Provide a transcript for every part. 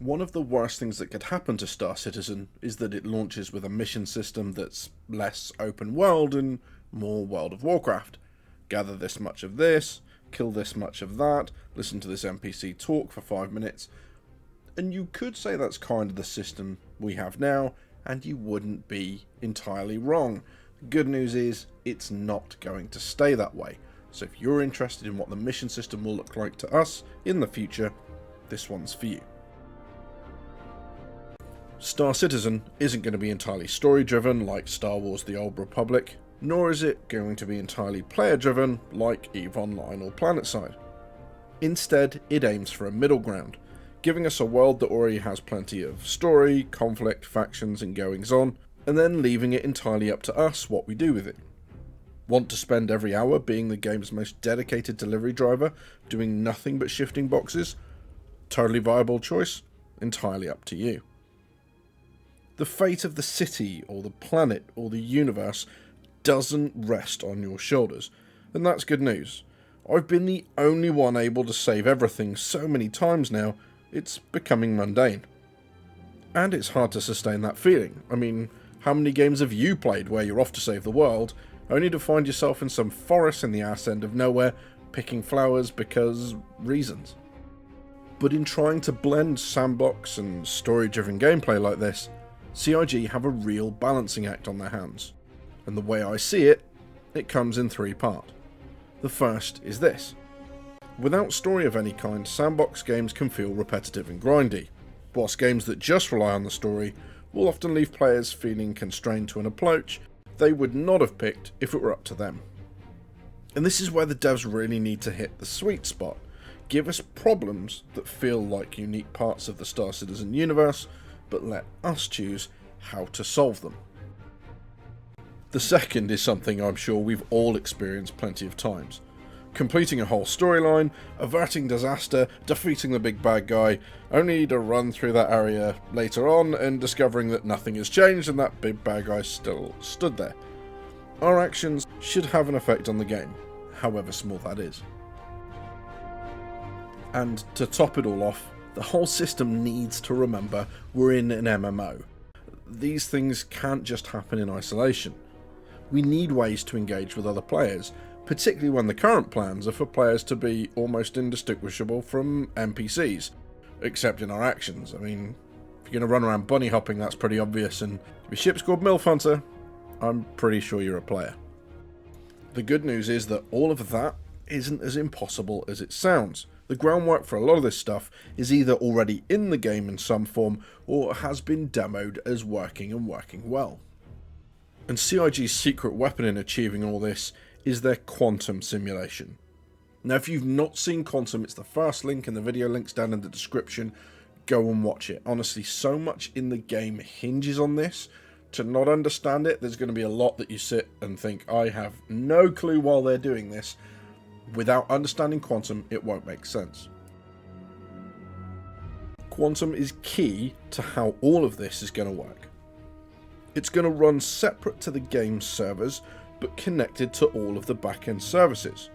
One of the worst things that could happen to Star Citizen is that it launches with a mission system that's less open world and more World of Warcraft. Gather this much of this, kill this much of that, listen to this NPC talk for 5 minutes, and you could say that's kind of the system we have now, and you wouldn't be entirely wrong. Good news is, it's not going to stay that way. So if you're interested in what the mission system will look like to us in the future, this one's for you. Star Citizen isn't going to be entirely story-driven like Star Wars: The Old Republic, nor is it going to be entirely player-driven like EVE Online or PlanetSide. Instead, it aims for a middle ground, giving us a world that already has plenty of story, conflict, factions and goings-on, and then leaving it entirely up to us what we do with it. Want to spend every hour being the game's most dedicated delivery driver, doing nothing but shifting boxes? Totally viable choice, entirely up to you. The fate of the city, or the planet, or the universe doesn't rest on your shoulders, and that's good news. I've been the only one able to save everything so many times now, it's becoming mundane. And it's hard to sustain that feeling. I mean, how many games have you played where you're off to save the world, only to find yourself in some forest in the arse end of nowhere, picking flowers because reasons? But in trying to blend sandbox and story-driven gameplay like this, CIG have a real balancing act on their hands. And the way I see it, it comes in 3 parts. The first is this. Without story of any kind, sandbox games can feel repetitive and grindy, whilst games that just rely on the story will often leave players feeling constrained to an approach they would not have picked if it were up to them. And this is where the devs really need to hit the sweet spot. Give us problems that feel like unique parts of the Star Citizen universe, but let us choose how to solve them. The second is something I'm sure we've all experienced plenty of times. Completing a whole storyline, averting disaster, defeating the big bad guy, only to run through that area later on and discovering that nothing has changed and that big bad guy still stood there. Our actions should have an effect on the game, however small that is. And to top it all off, the whole system needs to remember we're in an MMO. These things can't just happen in isolation. We need ways to engage with other players, particularly when the current plans are for players to be almost indistinguishable from NPCs, except in our actions. I mean, if you're going to run around bunny hopping, that's pretty obvious, and if your ship's called MILF Hunter, I'm pretty sure you're a player. The good news is that all of that isn't as impossible as it sounds. The groundwork for a lot of this stuff is either already in the game in some form, or has been demoed as working and working well. And CIG's secret weapon in achieving all this is their quantum simulation. Now, if you've not seen Quantum, it's the first link in the video, links down in the description. Go and watch it. Honestly, so much in the game hinges on this. To not understand it, there's going to be a lot that you sit and think, I have no clue while they're doing this. Without understanding Quantum, it won't make sense. Quantum is key to how all of this is going to work. It's going to run separate to the game's servers, but connected to all of the back-end services.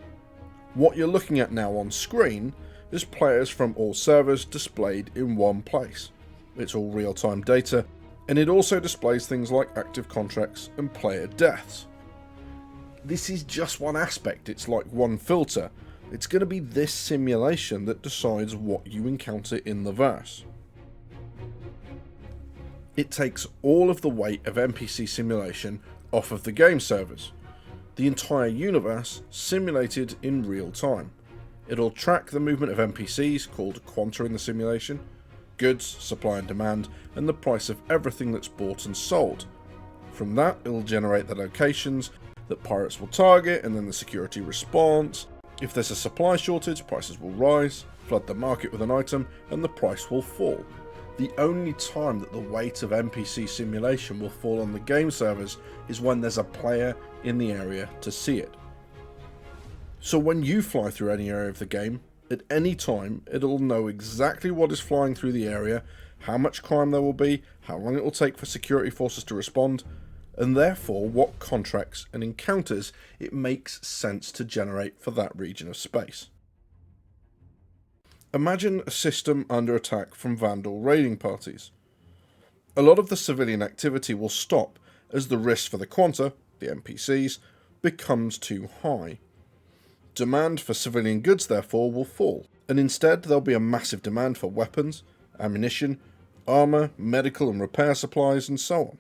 What you're looking at now on screen is players from all servers displayed in one place. It's all real-time data, and it also displays things like active contracts and player deaths. This is just one aspect, it's like one filter. It's going to be this simulation that decides what you encounter in the verse. It takes all of the weight of NPC simulation off of the game servers. The entire universe simulated in real time. It'll track the movement of NPCs, called quanta in the simulation, goods, supply and demand, and the price of everything that's bought and sold. From that, it'll generate the locations that pirates will target, and then the security response. If there's a supply shortage, prices will rise, flood the market with an item, and the price will fall. The only time that the weight of NPC simulation will fall on the game servers is when there's a player in the area to see it. So when you fly through any area of the game, at any time it'll know exactly what is flying through the area, how much crime there will be, how long it will take for security forces to respond, and therefore what contracts and encounters it makes sense to generate for that region of space. Imagine a system under attack from Vandal raiding parties. A lot of the civilian activity will stop as the risk for the Quanta, the NPCs, becomes too high. Demand for civilian goods, therefore, will fall, and instead there'll be a massive demand for weapons, ammunition, armour, medical and repair supplies, and so on.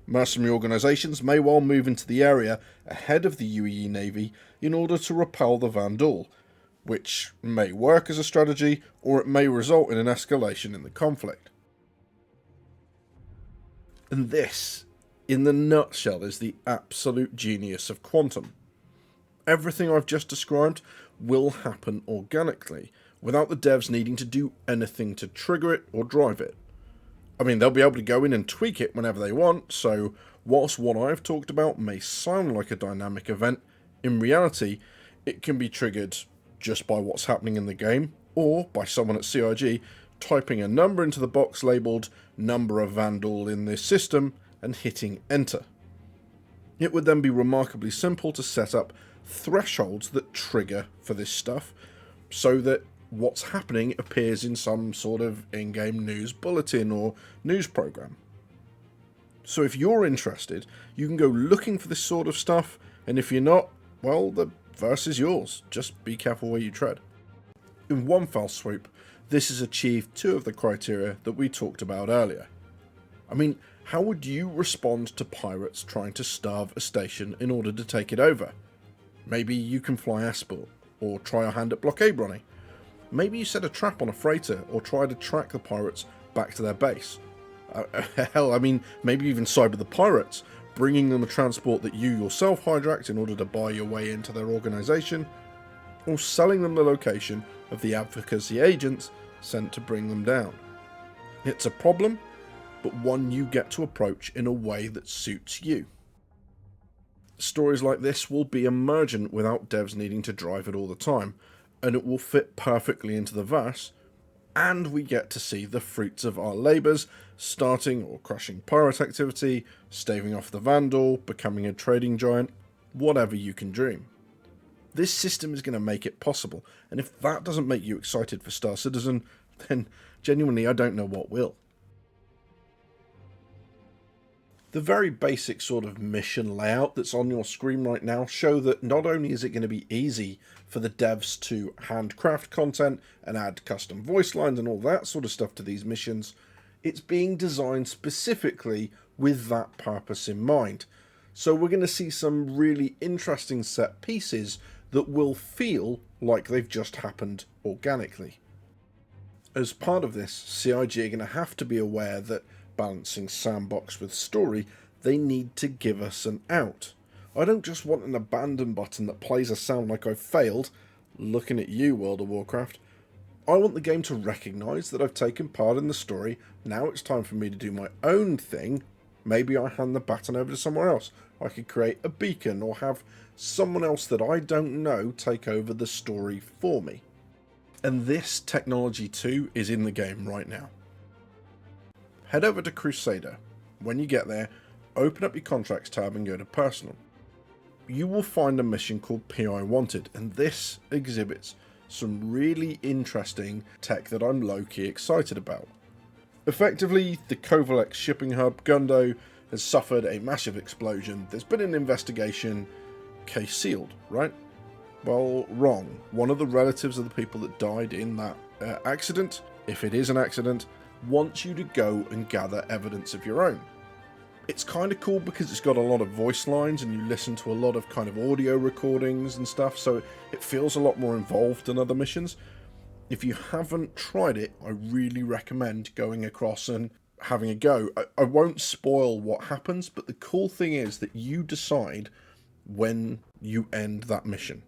Mercenary organisations may well move into the area ahead of the UEE Navy in order to repel the Vandal, which may work as a strategy, or it may result in an escalation in the conflict. And this, in the nutshell, is the absolute genius of Quantum. Everything I've just described will happen organically, without the devs needing to do anything to trigger it or drive it. I mean, they'll be able to go in and tweak it whenever they want, so whilst what I've talked about may sound like a dynamic event, in reality, it can be triggered just by what's happening in the game, or by someone at CIG typing a number into the box labelled number of Vandal in this system and hitting enter. It would then be remarkably simple to set up thresholds that trigger for this stuff, so that what's happening appears in some sort of in-game news bulletin or news program. So if you're interested, you can go looking for this sort of stuff, and if you're not, well, the verse is yours. Just be careful where you tread. In one fell swoop, this has achieved two of the criteria that we talked about earlier. I mean, how would you respond to pirates trying to starve a station in order to take it over? Maybe you can fly escort, or try a hand at blockade running. Maybe you set a trap on a freighter, or try to track the pirates back to their base. Hell, I mean, maybe even side with the pirates, bringing them a transport that you yourself hijacked in order to buy your way into their organisation, or selling them the location of the advocacy agents sent to bring them down. It's a problem, but one you get to approach in a way that suits you. Stories like this will be emergent without devs needing to drive it all the time, and it will fit perfectly into the verse, and we get to see the fruits of our labours, starting or crushing pirate activity, staving off the Vandal, becoming a trading giant, whatever you can dream. This system is going to make it possible, and if that doesn't make you excited for Star Citizen, then genuinely I don't know what will. The very basic sort of mission layout that's on your screen right now show that not only is it going to be easy for the devs to handcraft content and add custom voice lines and all that sort of stuff to these missions, it's being designed specifically with that purpose in mind. So we're going to see some really interesting set pieces that will feel like they've just happened organically. As part of this, CIG are going to have to be aware that balancing sandbox with story, they need to give us an out. I don't just want an abandon button that plays a sound like I've failed, looking at you, World of Warcraft. I want the game to recognise that I've taken part in the story, now it's time for me to do my own thing. Maybe I hand the baton over to somewhere else. I could create a beacon or have someone else that I don't know take over the story for me. And this technology too is in the game right now. Head over to Crusader. When you get there, open up your contracts tab and go to personal. You will find a mission called PI Wanted, and this exhibits some really interesting tech that I'm low-key excited about. Effectively, the Kovalex shipping hub, Gundo, has suffered a massive explosion. There's been an investigation, case sealed, right? Well, wrong. One of the relatives of the people that died in that accident, if it is an accident, wants you to go and gather evidence of your own. It's kind of cool because it's got a lot of voice lines and you listen to a lot of kind of audio recordings and stuff, so it feels a lot more involved than other missions. If you haven't tried it, I really recommend going across and having a go. I won't spoil what happens, but the cool thing is that you decide when you end that mission.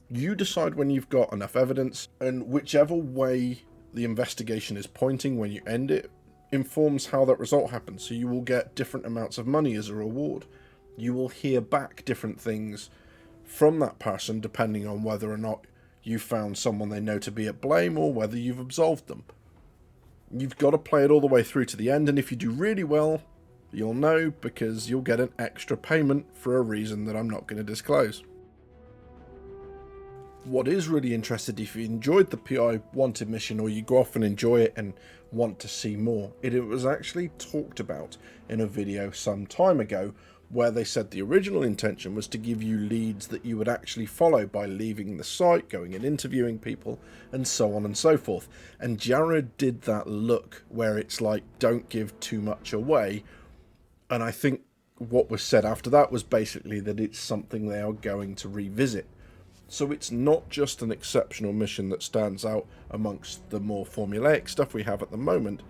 You decide when you've got enough evidence, and whichever way the investigation is pointing when you end it informs how that result happens. So you will get different amounts of money as a reward. You will hear back different things from that person depending on whether or not you found someone they know to be at blame or whether you've absolved them. You've got to play it all the way through to the end, and if you do really well, you'll know because you'll get an extra payment for a reason that I'm not going to disclose. What is really interesting, if you enjoyed the PI Wanted mission or you go off and enjoy it and want to see more, it was actually talked about in a video some time ago where they said the original intention was to give you leads that you would actually follow by leaving the site, going and interviewing people, and so on and so forth. And Jared did that look where it's like, don't give too much away. And I think what was said after that was basically that it's something they are going to revisit. So it's not just an exceptional mission that stands out amongst the more formulaic stuff we have at the moment.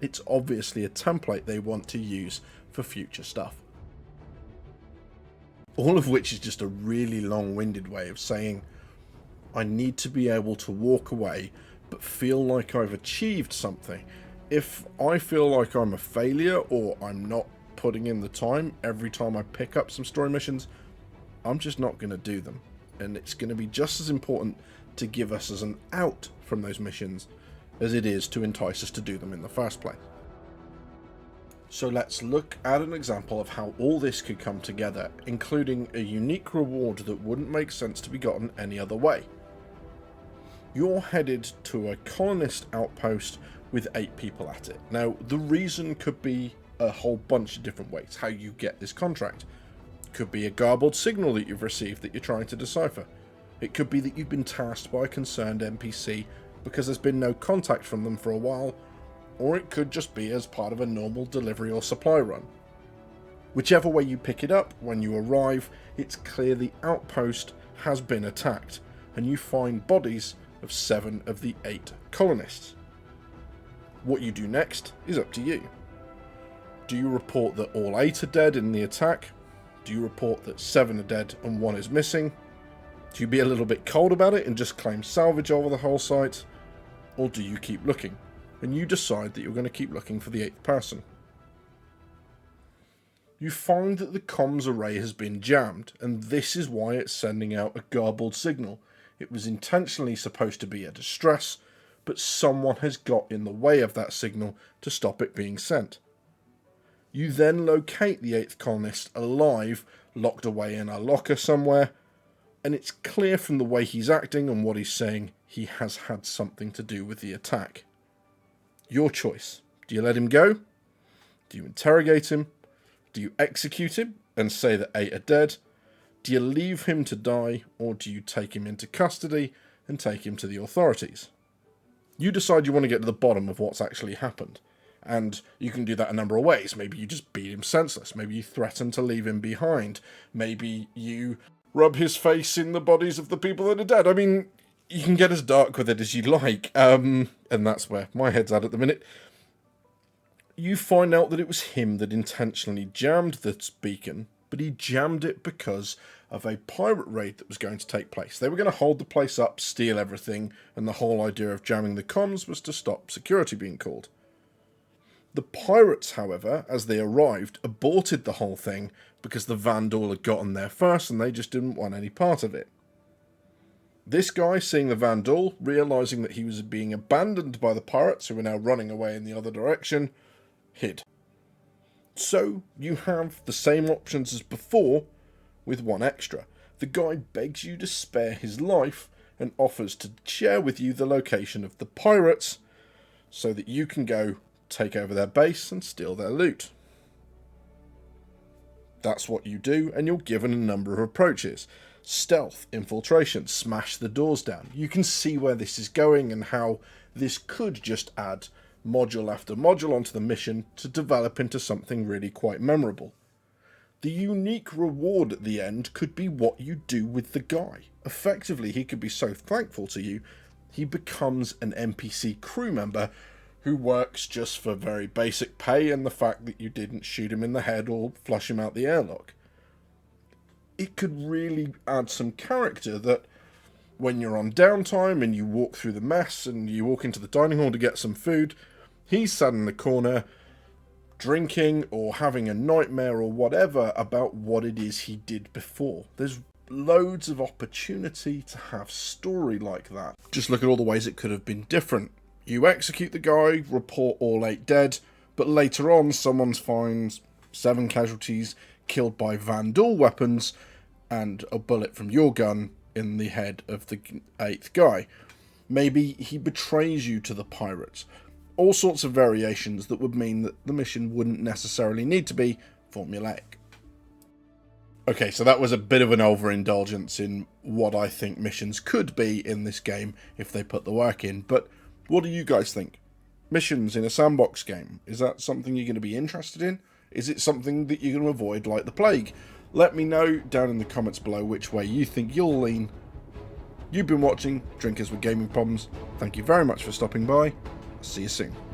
It's obviously a template they want to use for future stuff. All of which is just a really long-winded way of saying I need to be able to walk away but feel like I've achieved something. If I feel like I'm a failure or I'm not putting in the time every time I pick up some story missions, I'm just not going to do them. And it's going to be just as important to give us as an out from those missions as it is to entice us to do them in the first place. So let's look at an example of how all this could come together, including a unique reward that wouldn't make sense to be gotten any other way. You're headed to a colonist outpost with 8 people at it. Now, the reason could be a whole bunch of different ways how you get this contract. It could be a garbled signal that you've received that you're trying to decipher. It could be that you've been tasked by a concerned NPC because there's been no contact from them for a while, or it could just be as part of a normal delivery or supply run. Whichever way you pick it up, when you arrive, it's clear the outpost has been attacked, and you find bodies of 7 of the 8 colonists. What you do next is up to you. Do you report that all 8 are dead in the attack? Do you report that 7 are dead and 1 is missing? Do you be a little bit cold about it and just claim salvage over the whole site? Or do you keep looking? And you decide that you're going to keep looking for the 8th person. You find that the comms array has been jammed, and this is why it's sending out a garbled signal. It was intentionally supposed to be a distress, but someone has got in the way of that signal to stop it being sent. You then locate the 8th colonist alive, locked away in a locker somewhere, and it's clear from the way he's acting and what he's saying he has had something to do with the attack. Your choice. Do you let him go? Do you interrogate him? Do you execute him and say that 8 are dead? Do you leave him to die, or do you take him into custody and take him to the authorities? You decide you want to get to the bottom of what's actually happened, and you can do that a number of ways. Maybe you just beat him senseless. Maybe you threaten to leave him behind. Maybe you rub his face in the bodies of the people that are dead. I mean, you can get as dark with it as you like, and that's where my head's at the minute. You find out that it was him that intentionally jammed the beacon, but he jammed it because of a pirate raid that was going to take place. They were going to hold the place up, steal everything, and the whole idea of jamming the comms was to stop security being called. The pirates, however, as they arrived, aborted the whole thing because the Vandal had gotten there first and they just didn't want any part of it. This guy, seeing the Vandal, realising that he was being abandoned by the pirates, who were now running away in the other direction, hid. So, you have the same options as before, with one extra. The guy begs you to spare his life, and offers to share with you the location of the pirates, so that you can go take over their base and steal their loot. That's what you do, and you're given a number of approaches. Stealth, infiltration, smash the doors down. You can see where this is going and how this could just add module after module onto the mission to develop into something really quite memorable. The unique reward at the end could be what you do with the guy. Effectively, he could be so thankful to you, he becomes an NPC crew member who works just for very basic pay and the fact that you didn't shoot him in the head or flush him out the airlock. It could really add some character that when you're on downtime and you walk through the mess and you walk into the dining hall to get some food, he's sat in the corner drinking or having a nightmare or whatever about what it is he did before. There's loads of opportunity to have story like that. Just look at all the ways it could have been different. You execute the guy, report all 8 dead, but later on someone finds 7 casualties killed by Vandal weapons and a bullet from your gun in the head of the 8th guy. Maybe he betrays you to the pirates. All sorts of variations that would mean that the mission wouldn't necessarily need to be formulaic. Okay, so that was a bit of an overindulgence in what I think missions could be in this game if they put the work in, but what do you guys think? Missions in a sandbox game, is that something you're going to be interested in? Is it something that you're going to avoid like the plague? Let me know down in the comments below which way you think you'll lean. You've been watching Drinkers with Gaming Problems. Thank you very much for stopping by. See you soon.